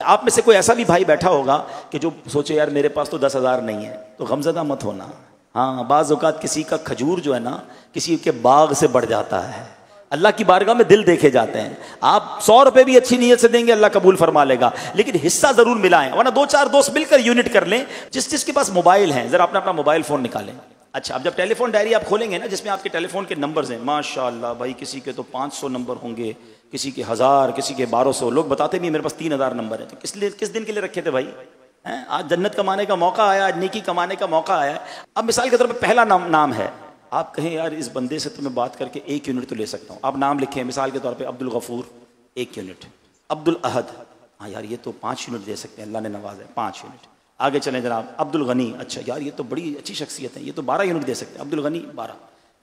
आप में से कोई ऐसा भी भाई बैठा होगा कि जो सोचे यार मेरे पास तो 10,000 नहीं है, तो गमज़दा मत होना। हाँ, बाज़ औक़ात किसी का खजूर जो है ना किसी के बाग से बढ़ जाता है। अल्लाह की बारगाह में दिल देखे जाते हैं। आप 100 रुपए भी अच्छी नीयत से देंगे, अल्लाह कबूल फरमा लेगा, लेकिन हिस्सा जरूर मिलाएं, वरना 2-4 दोस्त मिलकर यूनिट कर लें। जिसके पास मोबाइल है जरा अपना मोबाइल फोन निकालें। अच्छा, अब जब टेलीफोन डायरी आप खोलेंगे ना जिसमें आपके टेलीफोन के नंबर्स हैं, माशाअल्लाह भाई किसी के तो 500 नंबर होंगे, किसी के 1000, किसी के 1200। लोग बताते भी मेरे पास 3000 नंबर है। तो किस दिन के लिए रखे थे भाई? हैं, आज जन्नत कमाने का मौका आया, आज नेकी कमाने का मौका आया। अब मिसाल के तौर पर पहला नाम है, आप कहें यार इस बंदे से तो मैं बात करके 1 यूनिट तो ले सकता हूँ। आप नाम लिखें मिसाल के तौर पे अब्दुल गफूर 1 यूनिट, अब्दुल अहद, हाँ यार ये तो 5 यूनिट दे सकते हैं, अल्लाह ने नवाजा 5 यूनिट। आगे चलें जनाब, अब्दुल गनी, अच्छा यार ये तो बड़ी अच्छी शख्सियत है, ये तो 12 यूनिट दे सकते हैं, अब्दुल गनी 12।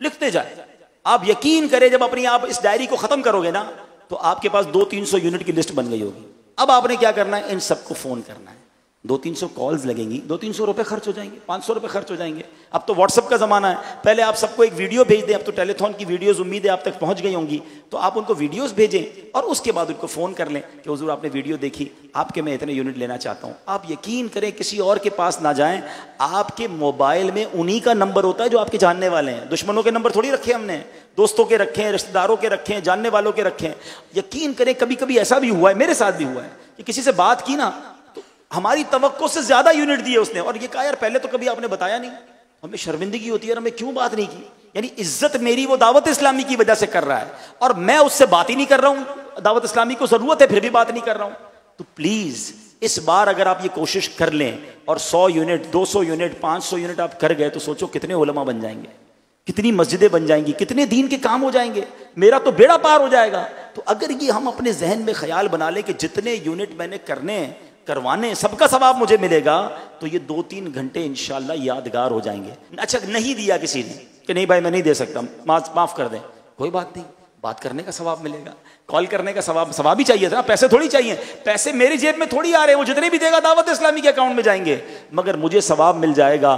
लिखते जाए। आप यकीन करें जब अपनी आप इस डायरी को खत्म करोगे ना तो आपके पास 200-300 यूनिट की लिस्ट बन गई होगी। अब आपने क्या करना है, इन सबको फोन करना है। 200-300 कॉल्स लगेंगी, 200-300 रुपए खर्च हो जाएंगे, 500 रुपए खर्च हो जाएंगे। अब तो व्हाट्सएप का ज़माना है, पहले आप सबको एक वीडियो भेज दें, अब तो टेलीथॉन की वीडियोस उम्मीद है आप तक पहुंच गई होंगी, तो आप उनको वीडियोस भेजें और उसके बाद उनको फ़ोन कर लें कि हुजूर आपने वीडियो देखी, आपके मैं इतने यूनिट लेना चाहता हूँ। आप यकीन करें किसी और के पास ना जाएं, आपके मोबाइल में उन्हीं का नंबर होता है जो आपके जानने वाले हैं। दुश्मनों के नंबर थोड़ी रखे हमने, दोस्तों के रखे हैं, रिश्तेदारों के रखे हैं, जानने वालों के रखे हैं। यकीन करें कभी कभी ऐसा भी हुआ है, मेरे साथ भी हुआ है कि किसी से बात की ना, हमारी तवक्को से ज्यादा यूनिट दिए उसने, और ये कहा यार पहले तो कभी आपने बताया नहीं, हमें शर्मिंदगी होती है, हमें क्यों बात नहीं की। यानी इज्जत मेरी वो दावत इस्लामी की वजह से कर रहा है और मैं उससे बात ही नहीं कर रहा हूं। दावत इस्लामी को जरूरत है फिर भी बात नहीं कर रहा हूं। तो प्लीज इस बार अगर आप ये कोशिश कर लें और 100 यूनिट, 200 यूनिट, 500 यूनिट आप कर गए तो सोचो कितने उलमा बन जाएंगे, कितनी मस्जिदें बन जाएंगी, कितने दीन के काम हो जाएंगे, मेरा तो बेड़ा पार हो जाएगा। तो अगर ये हम अपने जहन में ख्याल बना लें कि जितने यूनिट मैंने करवाने सबका सवाब मुझे मिलेगा, तो ये 2-3 घंटे इंशाल्लाह यादगार हो जाएंगे। अच्छा, नहीं दिया किसी ने कि नहीं भाई मैं नहीं दे सकता, माफ कर दें, कोई बात नहीं, बात करने का सवाब मिलेगा, कॉल करने का सवाब ही चाहिए था, पैसे थोड़ी चाहिए, पैसे मेरी जेब में थोड़ी आ रहे हैं, वो जितने भी देगा दावत इस्लामी के अकाउंट में जाएंगे, मगर मुझे सवाब मिल जाएगा।